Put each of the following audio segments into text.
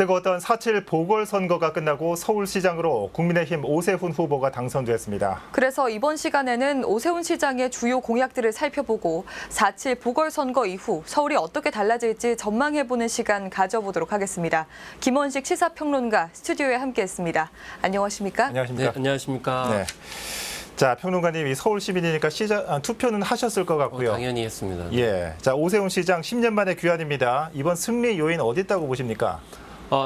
뜨거웠던 4.7 보궐선거가 끝나고 서울시장으로 국민의힘 오세훈 후보가 당선됐습니다. 그래서 이번 시간에는 오세훈 시장의 주요 공약들을 살펴보고 4.7 보궐선거 이후 서울이 어떻게 달라질지 전망해보는 시간 가져보도록 하겠습니다. 김원식 시사평론가 스튜디오에 함께했습니다. 안녕하십니까? 안녕하십니까? 네, 안녕하십니까? 네. 자, 평론가님, 이 서울 시민이니까 투표는 하셨을 것 같고요. 당연히 했습니다. 예. 자, 오세훈 시장 10년 만에 귀환입니다. 이번 승리 요인 어디 있다고 보십니까?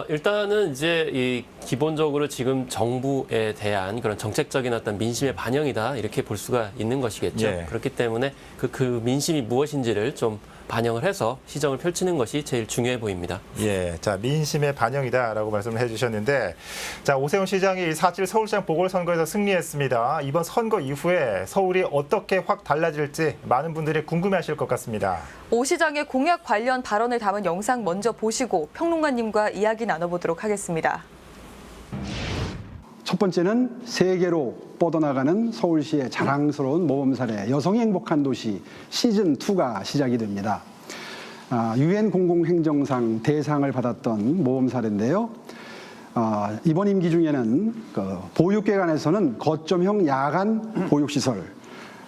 일단은 이제 기본적으로 지금 정부에 대한 그런 정책적인 어떤 민심의 반영이다 이렇게 볼 수가 있는 것이겠죠. 예. 그렇기 때문에 그 민심이 무엇인지를 좀 반영을 해서 시정을 펼치는 것이 제일 중요해 보입니다. 예, 자, 민심의 반영이다라고 말씀을 해주셨는데, 자, 오세훈 시장이 4.7 서울시장 보궐선거에서 승리했습니다. 이번 선거 이후에 서울이 어떻게 확 달라질지 많은 분들이 궁금해하실 것 같습니다. 오 시장의 공약 관련 발언을 담은 영상 먼저 보시고 평론가님과 이야기 나눠보도록 하겠습니다. 첫 번째는 세계로 뻗어나가는 서울시의 자랑스러운 모범 사례 여성이 행복한 도시 시즌2가 시작이 됩니다. UN 공공행정상 대상을 받았던 모범 사례인데요. 이번 임기 중에는 보육기관에서는 거점형 야간 보육시설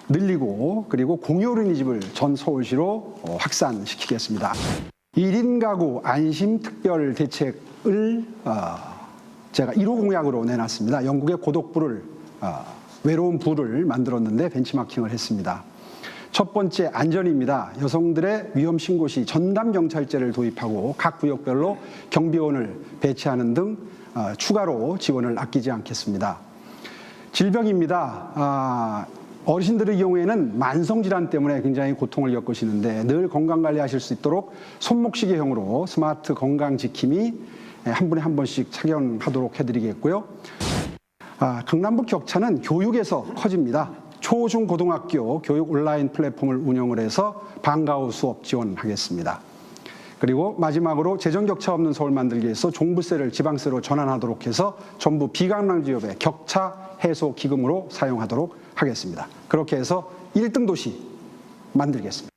늘리고 그리고 공유 어린이집을 전 서울시로 확산시키겠습니다. 1인 가구 안심 특별 대책을 제가 1호 공약으로 내놨습니다. 영국의 고독부를 외로운 부를 만들었는데 벤치마킹을 했습니다. 첫 번째 안전입니다. 여성들의 위험 신고 시 전담 경찰제를 도입하고 각 구역별로 경비원을 배치하는 등 추가로 지원을 아끼지 않겠습니다. 질병입니다. 어르신들의 경우에는 만성질환 때문에 굉장히 고통을 겪으시는데 늘 건강관리하실 수 있도록 손목시계형으로 스마트 건강지킴이 한 분에 한 번씩 착용하도록 해드리겠고요. 강남북 격차는 교육에서 커집니다. 초, 중, 고등학교 교육 온라인 플랫폼을 운영을 해서 방과 후 수업 지원하겠습니다. 그리고 마지막으로 재정 격차 없는 서울 만들기 위해서 종부세를 지방세로 전환하도록 해서 전부 비강남 지역의 격차 해소 기금으로 사용하도록 하겠습니다. 그렇게 해서 1등 도시 만들겠습니다.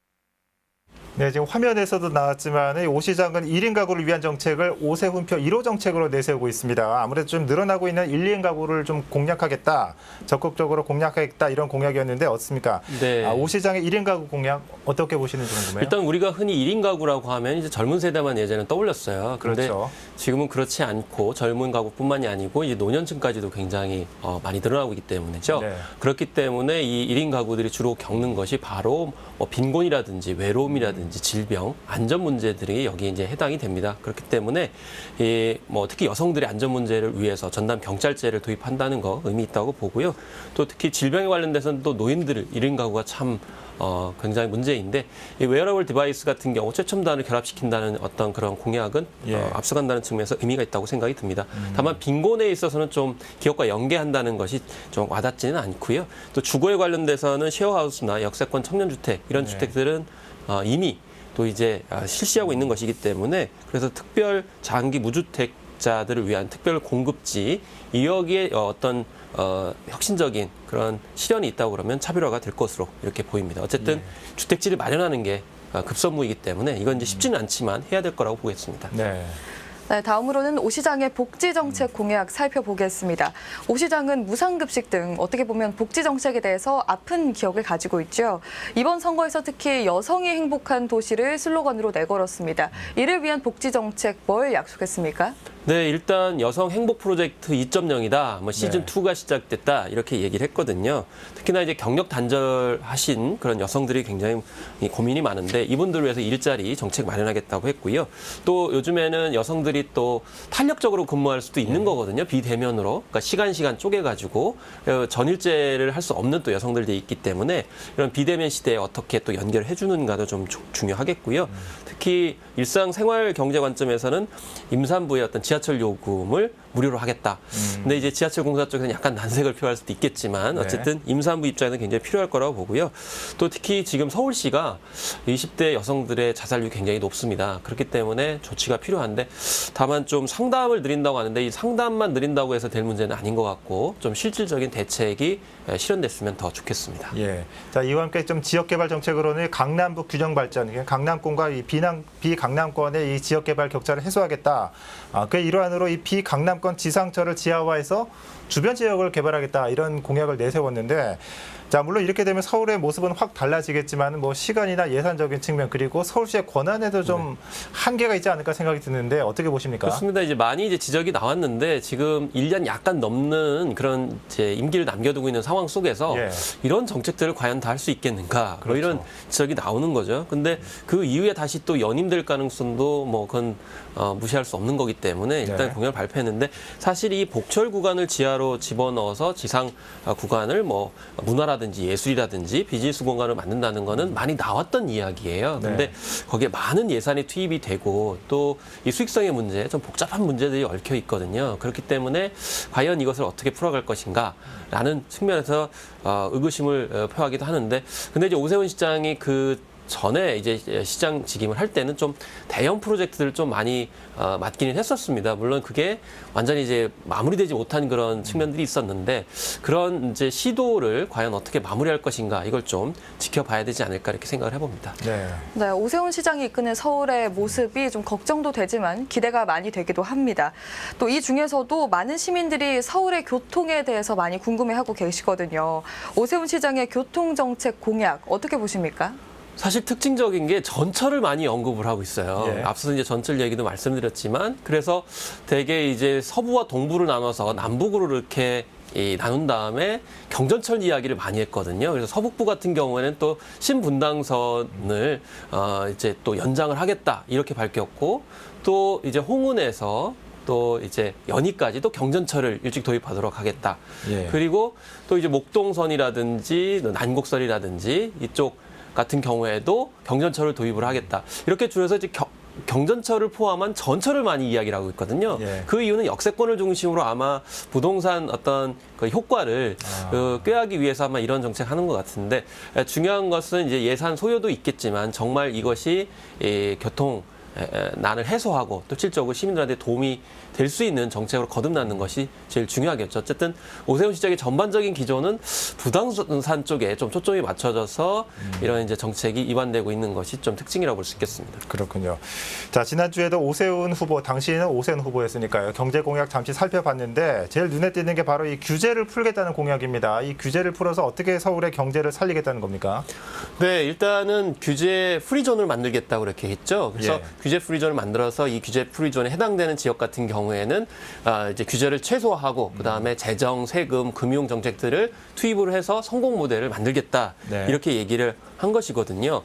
네, 지금 화면에서도 나왔지만 오 시장은 1인 가구를 위한 정책을 오세훈표 1호 정책으로 내세우고 있습니다. 아무래도 좀 늘어나고 있는 1, 2인 가구를 좀 공략하겠다, 적극적으로 공략하겠다 이런 공약이었는데 어떻습니까? 네. 오 시장의 1인 가구 공약 어떻게 보시는지 궁금해요. 일단 우리가 흔히 1인 가구라고 하면 이제 젊은 세대만 예전에 떠올렸어요. 그런데 그렇죠. 지금은 그렇지 않고 젊은 가구뿐만이 아니고 이제 노년층까지도 굉장히 많이 늘어나고 있기 때문이죠. 네. 그렇기 때문에 이 1인 가구들이 주로 겪는 것이 바로 빈곤이라든지 외로움이라든지 질병, 안전 문제들이 여기에 이제 해당이 됩니다. 그렇기 때문에 특히 여성들의 안전 문제를 위해서 전담 경찰제를 도입한다는 거 의미 있다고 보고요. 또 특히 질병에 관련돼서는 또 노인들 1인 가구가 참 굉장히 문제인데 이 웨어러블 디바이스 같은 경우 최첨단을 결합시킨다는 어떤 그런 공약은 앞서간다는 측면에서 의미가 있다고 생각이 듭니다. 다만 빈곤에 있어서는 좀 기업과 연계한다는 것이 좀 와닿지는 않고요. 또 주거에 관련돼서는 쉐어하우스나 역세권 청년주택 이런 주택들은 이미 또 이제 실시하고 있는 것이기 때문에 그래서 특별 장기 무주택자들을 위한 특별 공급지 여기에 어떤 혁신적인 그런 실현이 있다고 그러면 차별화가 될 것으로 이렇게 보입니다. 어쨌든 주택지를 마련하는 게 급선무이기 때문에 이건 이제 쉽지는 않지만 해야 될 거라고 보겠습니다. 네. 네, 다음으로는 오 시장의 복지 정책 공약 살펴보겠습니다. 오 시장은 무상급식 등 어떻게 보면 복지 정책에 대해서 아픈 기억을 가지고 있죠. 이번 선거에서 특히 여성이 행복한 도시를 슬로건으로 내걸었습니다. 이를 위한 복지 정책 뭘 약속했습니까? 네, 일단 여성 행복 프로젝트 2.0이다. 시즌 2가 시작됐다. 이렇게 얘기를 했거든요. 특히나 이제 경력 단절하신 그런 여성들이 굉장히 고민이 많은데 이분들을 위해서 일자리 정책 마련하겠다고 했고요. 또 요즘에는 여성들이 또 탄력적으로 근무할 수도 있는 거거든요. 비대면으로. 그러니까 시간 쪼개가지고 전일제를 할 수 없는 또 여성들이 있기 때문에 이런 비대면 시대에 어떻게 또 연결해 주는가도 좀 중요하겠고요. 특히 일상생활 경제 관점에서는 임산부의 어떤 지하철 요금을 무료로 하겠다. 근데 이제 지하철 공사 쪽에서는 약간 난색을 표할 수도 있겠지만 어쨌든 임산부 입장에서는 굉장히 필요할 거라고 보고요. 또 특히 지금 서울시가 20대 여성들의 자살률이 굉장히 높습니다. 그렇기 때문에 조치가 필요한데 다만 좀 상담을 느린다고 하는데 이 상담만 느린다고 해서 될 문제는 아닌 것 같고 좀 실질적인 대책이 실현됐으면 더 좋겠습니다. 예. 자, 이와 함께 좀 지역개발 정책으로는 강남북 균형 발전, 강남권과 이 비강남권의 이 지역개발 격차를 해소하겠다. 그 일환으로 이 비강남권 지상철을 지하화해서 주변 지역을 개발하겠다 이런 공약을 내세웠는데, 자, 물론 이렇게 되면 서울의 모습은 확 달라지겠지만 뭐 시간이나 예산적인 측면 그리고 서울시의 권한에도 좀 한계가 있지 않을까 생각이 드는데 어떻게 보십니까? 그렇습니다. 이제 많이 이제 지적이 나왔는데 지금 1년 약간 넘는 그런 이제 임기를 남겨두고 있는 상황 속에서 예. 이런 정책들을 과연 다 할 수 있겠는가? 뭐 그렇죠. 이런 지적이 나오는 거죠. 근데 그 이후에 다시 또 연임될 가능성도 뭐 그건 무시할 수 없는 거기 때문에 일단 네. 공약을 발표했는데 사실 이 복철 구간을 지하로 집어넣어서 지상 구간을 뭐 문화라든지 예술이라든지 비즈니스 공간을 만든다는 거는 많이 나왔던 이야기예요. 근데 네. 거기에 많은 예산이 투입이 되고 또 이 수익성의 문제, 좀 복잡한 문제들이 얽혀 있거든요. 그렇기 때문에 과연 이것을 어떻게 풀어갈 것인가라는 측면에서 의구심을 표하기도 하는데, 근데 이제 오세훈 시장이 그 전에 이제 시장 직임을 할 때는 좀 대형 프로젝트들을 좀 많이 맡기는 했었습니다. 물론 그게 완전히 이제 마무리되지 못한 그런 측면들이 있었는데 그런 이제 시도를 과연 어떻게 마무리할 것인가 이걸 좀 지켜봐야 되지 않을까 이렇게 생각을 해봅니다. 네. 네, 오세훈 시장이 이끄는 서울의 모습이 좀 걱정도 되지만 기대가 많이 되기도 합니다. 또 이 중에서도 많은 시민들이 서울의 교통에 대해서 많이 궁금해하고 계시거든요. 오세훈 시장의 교통정책 공약 어떻게 보십니까? 사실 특징적인 게 전철을 많이 언급을 하고 있어요. 예. 앞서서 이제 전철 얘기도 말씀드렸지만 그래서 대개 이제 서부와 동부를 나눠서 남북으로 이렇게 나눈 다음에 경전철 이야기를 많이 했거든요. 그래서 서북부 같은 경우에는 또 신분당선을 이제 또 연장을 하겠다 이렇게 밝혔고 또 이제 홍은에서 또 이제 연희까지 도 경전철을 일찍 도입하도록 하겠다. 예. 그리고 또 이제 목동선이라든지 난곡선이라든지 이쪽 같은 경우에도 경전철을 도입을 하겠다. 이렇게 줄여서 이제 경전철을 포함한 전철을 많이 이야기를 하고 있거든요. 예. 그 이유는 역세권을 중심으로 아마 부동산 어떤 그 효과를 꾀하기 위해서 아마 이런 정책하는 것 같은데 중요한 것은 이제 예산 소요도 있겠지만 정말 이것이 교통 난을 해소하고 또 실질적으로 시민들한테 도움이 될 수 있는 정책으로 거듭나는 것이 제일 중요하겠죠. 어쨌든 오세훈 시장의 전반적인 기조는 부동산 쪽에 좀 초점이 맞춰져서 이런 이제 정책이 입안되고 있는 것이 좀 특징이라고 볼 수 있겠습니다. 그렇군요. 자, 지난주에도 오세훈 후보, 당시에는 오세훈 후보였으니까요. 경제 공약 잠시 살펴봤는데 제일 눈에 띄는 게 바로 이 규제를 풀겠다는 공약입니다. 이 규제를 풀어서 어떻게 서울의 경제를 살리겠다는 겁니까? 네, 일단은 규제 프리존을 만들겠다고 이렇게 했죠. 그래서 예. 규제 프리존을 만들어서 이 규제 프리존에 해당되는 지역 같은 경우에는 이제 규제를 최소화하고 그다음에 재정, 세금, 금융 정책들을 투입을 해서 성공 모델을 만들겠다. 네. 이렇게 얘기를 한 것이거든요.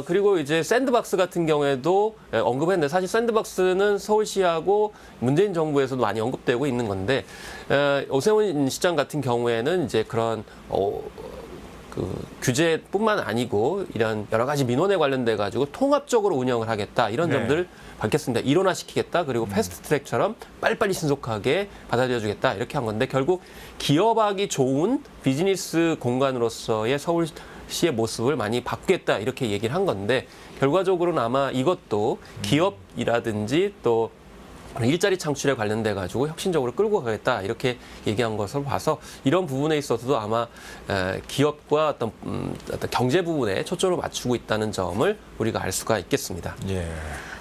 그리고 이제 샌드박스 같은 경우에도 언급했는데 사실 샌드박스는 서울시하고 문재인 정부에서도 많이 언급되고 있는 건데 오세훈 시장 같은 경우에는 이제 그런 그 규제뿐만 아니고 이런 여러 가지 민원에 관련돼 가지고 통합적으로 운영을 하겠다 이런 네. 점들 밝혔습니다. 일원화시키겠다 그리고 패스트트랙처럼 빨리빨리 신속하게 받아들여주겠다 이렇게 한 건데 결국 기업하기 좋은 비즈니스 공간으로서의 서울시의 모습을 많이 바꾸겠다 이렇게 얘기를 한 건데 결과적으로는 아마 이것도 기업이라든지 또 일자리 창출에 관련돼 가지고 혁신적으로 끌고 가겠다 이렇게 얘기한 것으로 봐서 이런 부분에 있어서도 아마 기업과 어떤 경제 부분에 초점을 맞추고 있다는 점을 우리가 알 수가 있겠습니다. 예.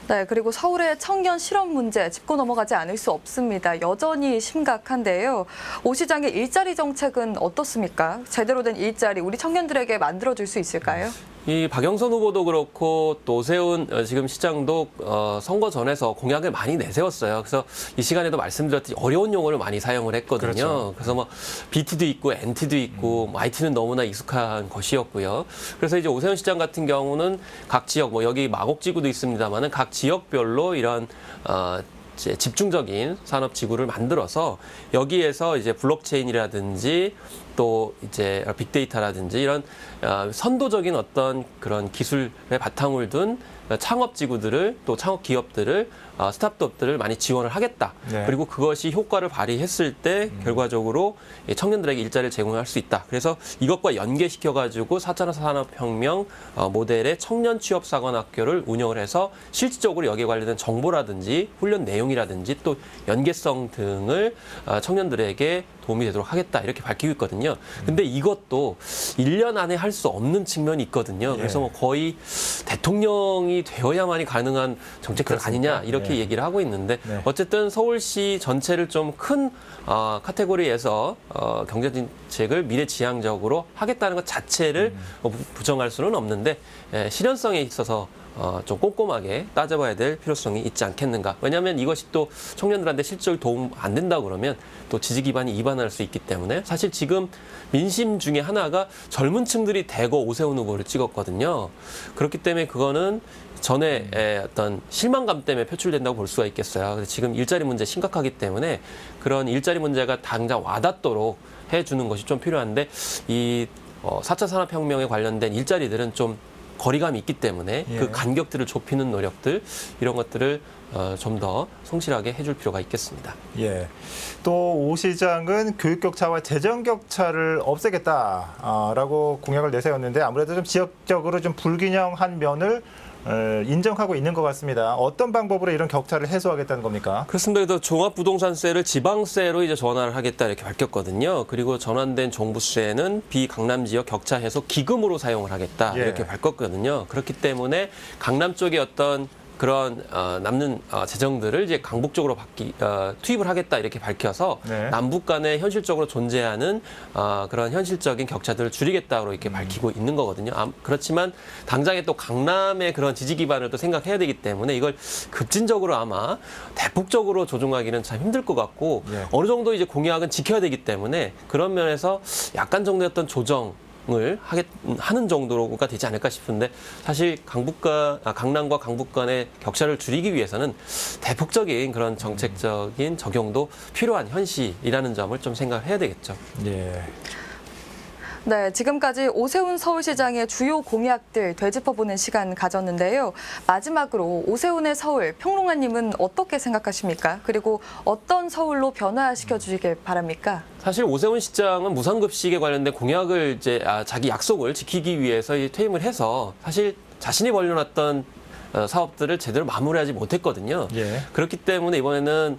네, 그리고 서울의 청년 실업 문제 짚고 넘어가지 않을 수 없습니다. 여전히 심각한데요. 오 시장의 일자리 정책은 어떻습니까? 제대로 된 일자리 우리 청년들에게 만들어줄 수 있을까요? 이 박영선 후보도 그렇고 또 오세훈 지금 시장도 선거 전에서 공약을 많이 내세웠어요. 그래서 이 시간에도 말씀드렸듯이 어려운 용어를 많이 사용을 했거든요. 그렇죠. 그래서 뭐 BT도 있고 NT도 있고 뭐 IT는 너무나 익숙한 것이었고요. 그래서 이제 오세훈 시장 같은 경우는 각 지역 뭐 여기 마곡지구도 있습니다만은 각 지역별로 이런 이제 집중적인 산업 지구를 만들어서 여기에서 이제 블록체인이라든지 또 이제 빅데이터라든지 이런 선도적인 어떤 그런 기술의 바탕을 둔 창업지구들을 또 창업 기업들을 스타트업들을 많이 지원을 하겠다. 네. 그리고 그것이 효과를 발휘했을 때 결과적으로 청년들에게 일자리를 제공할 수 있다. 그래서 이것과 연계시켜가지고 4차 산업혁명 모델의 청년 취업사관학교를 운영을 해서 실질적으로 여기에 관련된 정보라든지 훈련 내용이라든지 또 연계성 등을 청년들에게 도움이 되도록 하겠다. 이렇게 밝히고 있거든요. 근데 이것도 1년 안에 할 수 없는 측면이 있거든요. 그래서 뭐 거의 대통령이 되어야만이 가능한 정책들 아니냐 이렇게 얘기를 하고 있는데 어쨌든 서울시 전체를 좀 큰 카테고리에서 경제 정책을 미래지향적으로 하겠다는 것 자체를 부정할 수는 없는데 실현성에 있어서 좀 꼼꼼하게 따져봐야 될 필요성이 있지 않겠는가. 왜냐하면 이것이 또 청년들한테 실질적으로 도움 안 된다고 그러면 또 지지 기반이 이반할 수 있기 때문에 사실 지금 민심 중에 하나가 젊은 층들이 대거 오세훈 후보를 찍었거든요. 그렇기 때문에 그거는 전에 어떤 실망감 때문에 표출된다고 볼 수가 있겠어요. 그래서 지금 일자리 문제 심각하기 때문에 그런 일자리 문제가 당장 와닿도록 해주는 것이 좀 필요한데 이 4차 산업혁명에 관련된 일자리들은 좀 거리감이 있기 때문에 그 간격들을 좁히는 노력들 이런 것들을 좀 더 성실하게 해줄 필요가 있겠습니다. 예. 또 오 시장은 교육 격차와 재정 격차를 없애겠다라고 공약을 내세웠는데 아무래도 좀 지역적으로 좀 불균형한 면을 인정하고 있는 것 같습니다. 어떤 방법으로 이런 격차를 해소하겠다는 겁니까? 그렇습니다. 그래서 종합부동산세를 지방세로 이제 전환을 하겠다 이렇게 밝혔거든요. 그리고 전환된 종부세는 비강남 지역 격차 해소 기금으로 사용을 하겠다 이렇게 밝혔거든요. 그렇기 때문에 강남 쪽에 어떤 그런 남는 재정들을 이제 강북 쪽으로 투입을 하겠다 이렇게 밝혀서 남북 간에 현실적으로 존재하는 그런 현실적인 격차들을 줄이겠다고 이렇게 밝히고 있는 거거든요. 그렇지만 당장에 또 강남의 그런 지지 기반을 또 생각해야 되기 때문에 이걸 급진적으로 아마 대폭적으로 조정하기는 참 힘들 것 같고 어느 정도 이제 공약은 지켜야 되기 때문에 그런 면에서 약간 정도의 어떤 조정을 하는 정도가 되지 않을까 싶은데 사실 강남과 강북 간의 격차를 줄이기 위해서는 대폭적인 그런 정책적인 적용도 필요한 현실이라는 점을 좀 생각을 해야 되겠죠. 예. 네, 지금까지 오세훈 서울시장의 주요 공약들 되짚어보는 시간 가졌는데요. 마지막으로 오세훈의 서울, 평론가님은 어떻게 생각하십니까? 그리고 어떤 서울로 변화시켜 주시길 바랍니까? 사실 오세훈 시장은 무상급식에 관련된 공약을 이제 자기 약속을 지키기 위해서 퇴임을 해서 사실 자신이 벌려놨던 사업들을 제대로 마무리하지 못했거든요. 그렇기 때문에 이번에는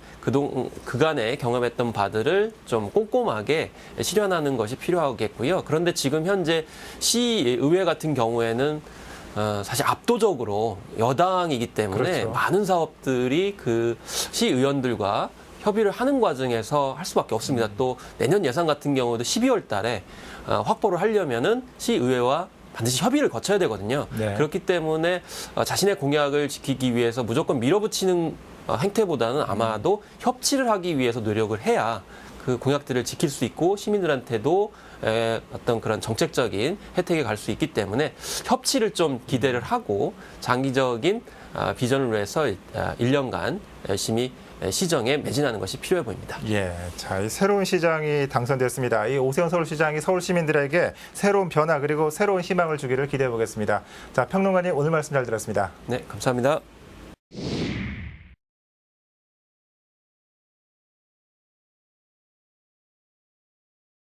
그간에 경험했던 바들을 좀 꼼꼼하게 실현하는 것이 필요하겠고요. 그런데 지금 현재 시의회 같은 경우에는 사실 압도적으로 여당이기 때문에 많은 사업들이 그 시의원들과 협의를 하는 과정에서 할 수밖에 없습니다. 또 내년 예산 같은 경우도 12월 달에 확보를 하려면은 시의회와 반드시 협의를 거쳐야 되거든요. 그렇기 때문에 자신의 공약을 지키기 위해서 무조건 밀어붙이는 행태보다는 아마도 협치를 하기 위해서 노력을 해야 그 공약들을 지킬 수 있고 시민들한테도 어떤 그런 정책적인 혜택이 갈 수 있기 때문에 협치를 좀 기대를 하고 장기적인 비전을 위해서 1년간 열심히 시정에 매진하는 것이 필요해 보입니다. 자, 이 새로운 시장이 당선됐습니다. 이 오세훈 서울시장이 서울 시민들에게 새로운 변화 그리고 새로운 희망을 주기를 기대해 보겠습니다. 자, 평론가님 오늘 말씀 잘 들었습니다. 네, 감사합니다.